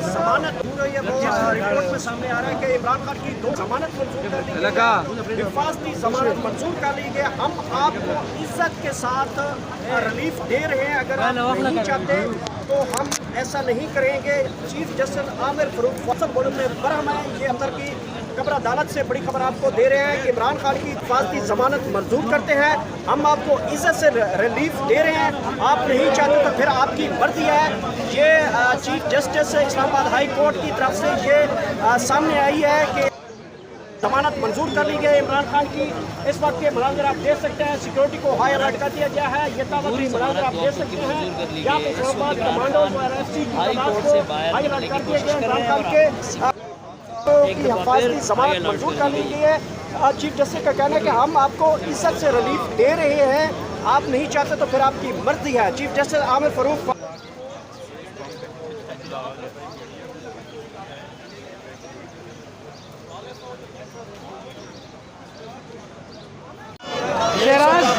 जमानत रिपोर्ट में सामने आ रहा है कि इमरान खान की 2 जमानत मंजूर कर ली गई, हिफाजती जमानत मंजूर कर ली गई। हम आपको इज्जत के साथ रिलीफ दे रहे हैं, अगर आप नहीं चाहते तो हम ऐसा नहीं करेंगे। चीफ जस्टिस आमिर फरूक फैसल बोलने में बरहम है। ये अंदर की खबर अदालत से बड़ी खबर आपको दे रहे हैं कि इमरान खान की हिफाजती जमानत मंजूर करते हैं, हम आपको इज्जत से रिलीफ दे रहे हैं। आप नहीं चाहते तो फिर आपकी मर्जी है। ये chief justice Islamabad high court की तरफ से ये सामने आई है कि जमानत मंजूर कर ली गई इमरान खान की। इस वक्त के मनाजर आप देख सकते हैं, सिक्योरिटी को हाई अलर्ट कर दिया गया है। ये ताबूती मनाजर आप देख सकते हैं, यहाँ पे इस्लामाबाद कमांडो और RST की तादाद को हाई अलर्ट कर दिया गया। इमरान खान के की हिफाजती जमानत मंजूर कर ली गई है। चीफ जस्टिस का कहना है कि हम आपको इज्जत से रिलीफ दे रहे हैं, आप नहीं चाहते तो फिर आपकी मर्जी है। चीफ जस्टिस आमिर फरूक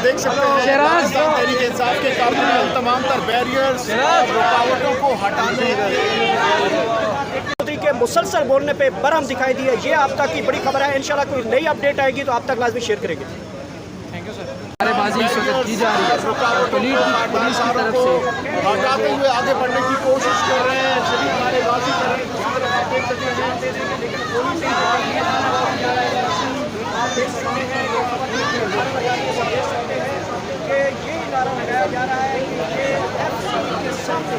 देख सकते हैं तहरीक इंसाफ के काबिल तमाम तर बैरियर्स रुकावटों को हटाने के मुसलसल बोलने पे बरहम दिखाई दी है। ये आप तक की बड़ी खबर है। इंशाल्लाह कोई नई अपडेट आएगी तो आप तक लाजमी शेयर करेंगे। Thank you sir. नारेबाजी इस वक्त की जा रही है, पुलिस की तरफ से हटाते हुए आगे बढ़ने की कोशिश कर रहे हैं, शरीफ नारेबाजी कर रहे हैं। ये नारा लगाया जा रहा है कि FC के सामने